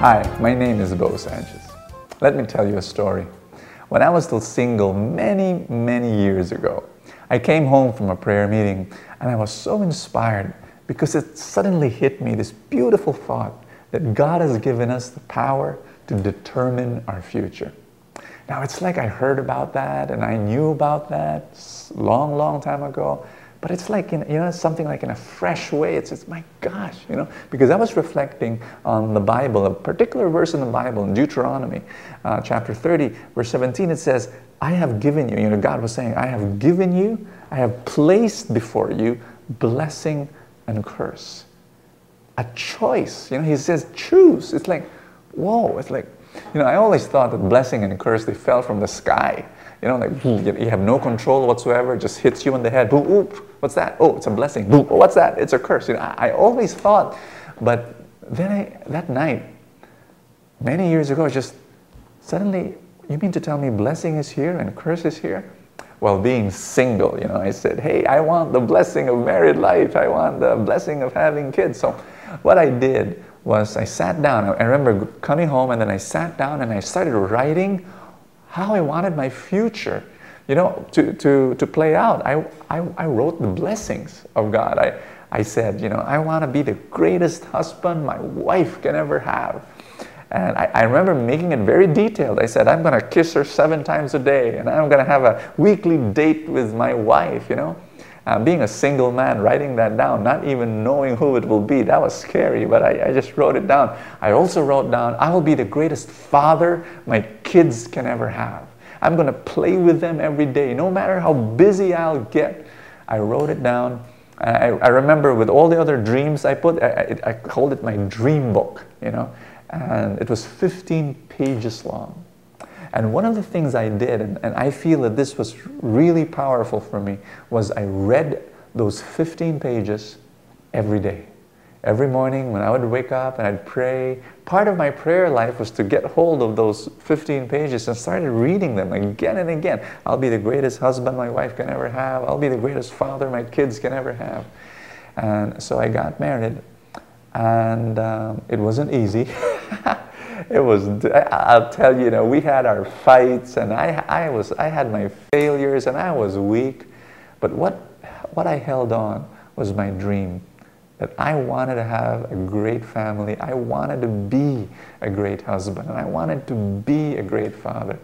Hi, my name is Sanchez. Let me tell you a story. When I was still single many years ago, I came home from a prayer meeting and I was so inspired because it suddenly hit me this beautiful thought that God has given us the power to determine our future. Now it's like I heard about that and I knew about that long time ago, but it's like, something like in a fresh way. It's my gosh, because I was reflecting on the Bible, a particular verse in the Bible, in Deuteronomy chapter 30, verse 17, it says, I have given you, God was saying, I have given you, I have placed before you blessing and curse. A choice, he says, choose. It's like, whoa, it's like, I always thought that blessing and curse, they fell from the sky. Like you have no control whatsoever, it just hits you in the head. Boom, oop, what's that? Oh, it's a blessing. Boom, oh, what's that? It's a curse. I always thought, but then that night, many years ago, just suddenly, you mean to tell me blessing is here and curse is here? Well, being single, I said, hey, I want the blessing of married life. I want the blessing of having kids. So what I did was I sat down. I remember coming home and then I sat down and I started writing how I wanted my future, to play out. I wrote the blessings of God. I said, I want to be the greatest husband my wife can ever have. And I remember making it very detailed. I said, I'm going to kiss her 7 times a day, and I'm going to have a weekly date with my wife, being a single man, writing that down, not even knowing who it will be, that was scary, but I just wrote it down. I also wrote down, I will be the greatest father my kids can ever have. I'm going to play with them every day, no matter how busy I'll get. I wrote it down. I remember with all the other dreams I put, I called it my dream book, and it was 15 pages long. And one of the things I did, and I feel that this was really powerful for me, was I read those 15 pages every day. Every morning when I would wake up and I'd pray, part of my prayer life was to get hold of those 15 pages and started reading them again and again. I'll be the greatest husband my wife can ever have. I'll be the greatest father my kids can ever have. And so I got married, and it wasn't easy. It was, I'll tell you, we had our fights, and I had my failures, and I was weak. But what I held on was my dream, that I wanted to have a great family. I wanted to be a great husband, and I wanted to be a great father.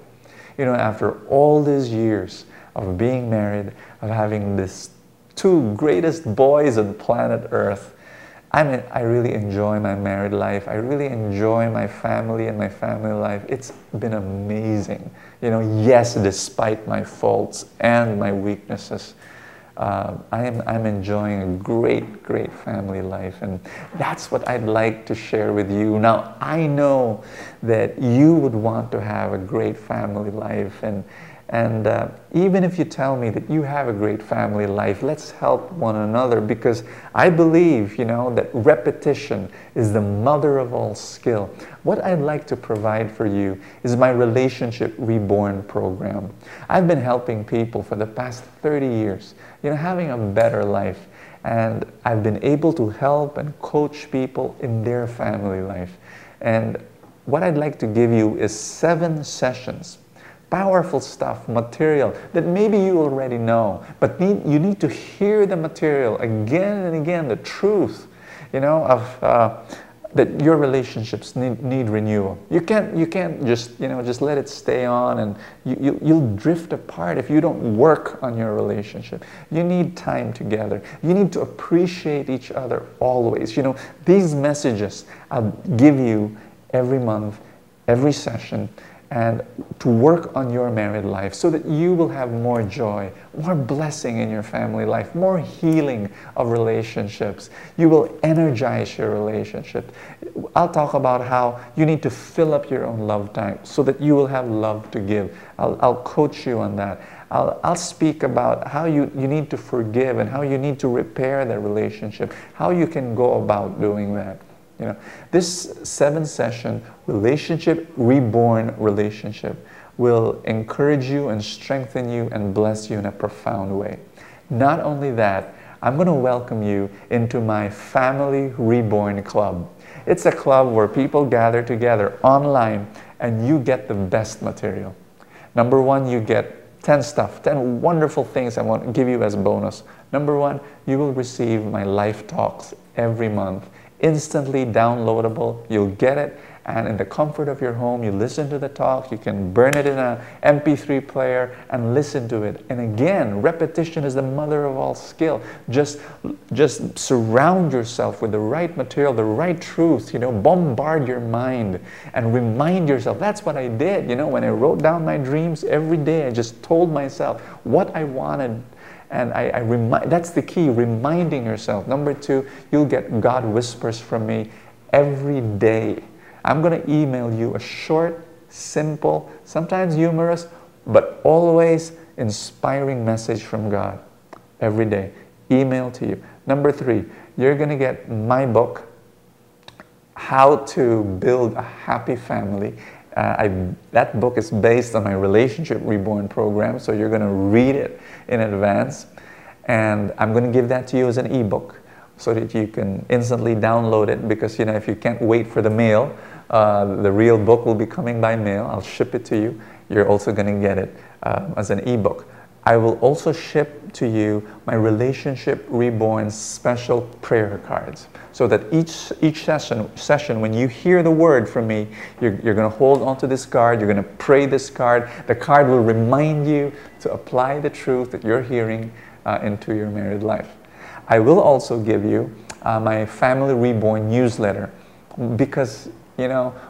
After all these years of being married, of having these 2 greatest boys on planet Earth, I really enjoy my married life. I really enjoy my family and my family life. It's been amazing. Yes, despite my faults and my weaknesses, I'm enjoying a great family life, and that's what I'd like to share with you. Now, I know that you would want to have a great family life, and even if you tell me that you have a great family life, let's help one another, because I believe, that repetition is the mother of all skill. What I'd like to provide for you is my Relationship Reborn program. I've been helping people for the past 30 years, having a better life. And I've been able to help and coach people in their family life. And what I'd like to give you is 7 sessions. Powerful stuff, material that maybe you already know, but you need to hear the material again and again, the truth, that your relationships need renewal. You can't just let it stay on, and you'll drift apart if you don't work on your relationship. You need time together. You need to appreciate each other always. These messages I'll give you every month, every session, and to work on your married life so that you will have more joy, more blessing in your family life, more healing of relationships. You will energize your relationship. I'll talk about how you need to fill up your own love tank so that you will have love to give. I'll coach you on that. I'll speak about how you need to forgive and how you need to repair the relationship, how you can go about doing that. This 7-session Relationship Reborn relationship will encourage you and strengthen you and bless you in a profound way. Not only that, I'm going to welcome you into my Family Reborn Club. It's a club where people gather together online and you get the best material. Number one, you get 10 wonderful things I want to give you as bonus. Number one, you will receive my live talks every month, instantly downloadable. You'll get it, and in the comfort of your home, you listen to the talk. You can burn it in an MP3 player and listen to it. And again, repetition is the mother of all skill. Just surround yourself with the right material, the right truth. Bombard your mind and remind yourself. That's what I did. When I wrote down my dreams every day, I just told myself what I wanted. And that's the key, reminding yourself. Number two, you'll get God whispers from me every day. I'm going to email you a short, simple, sometimes humorous, but always inspiring message from God every day. Email to you. Number three, you're going to get my book, How to Build a Happy Family. That book is based on my Relationship Reborn program, so you're going to read it in advance. And I'm going to give that to you as an ebook so that you can instantly download it, because if you can't wait for the mail, the real book will be coming by mail. I'll ship it to you. You're also going to get it as an ebook. I will also ship to you my Relationship Reborn special prayer cards, so that each session, when you hear the word from me, you're going to hold onto this card, you're going to pray this card. The card will remind you to apply the truth that you're hearing into your married life. I will also give you my Family Reborn newsletter, because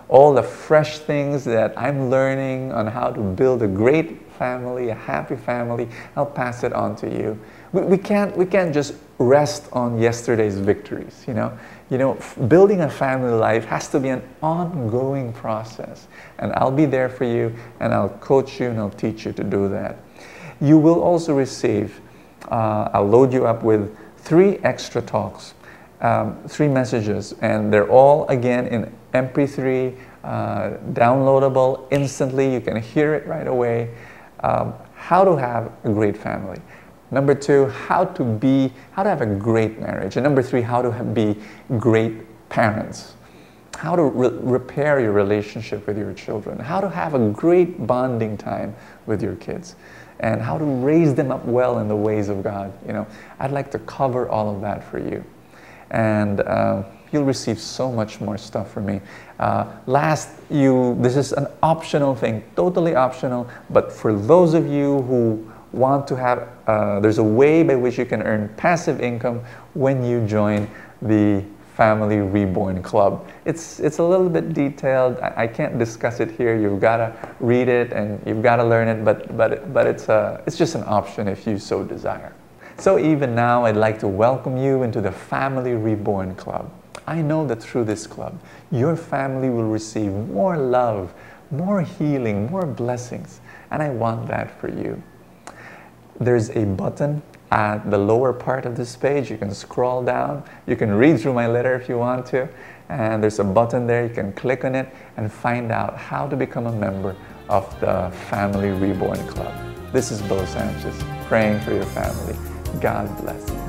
all the fresh things that I'm learning on how to build a great family, a happy family, I'll pass it on to you. We can't just rest on yesterday's victories. Building a family life has to be an ongoing process, and I'll be there for you, and I'll coach you and I'll teach you to do that. You will also receive, I'll load you up with 3 extra talks, 3 messages, and they're all again in MP3, downloadable instantly. You can hear it right away. How to have a great family. Number 2, how to have a great marriage. And number 3, how to be great parents. How to repair your relationship with your children. How to have a great bonding time with your kids. And how to raise them up well in the ways of God. I'd like to cover all of that for you. And you'll receive so much more stuff from me. This is an optional thing, totally optional, but for those of you who want to have, there's a way by which you can earn passive income when you join the Family Reborn Club. It's a little bit detailed. I can't discuss it here. You've got to read it and you've got to learn it, but it's just an option if you so desire. So even now, I'd like to welcome you into the Family Reborn Club. I know that through this club, your family will receive more love, more healing, more blessings, and I want that for you. There's a button at the lower part of this page. You can scroll down. You can read through my letter if you want to, and there's a button there. You can click on it and find out how to become a member of the Family Reborn Club. This is Sanchez, praying for your family. God bless you.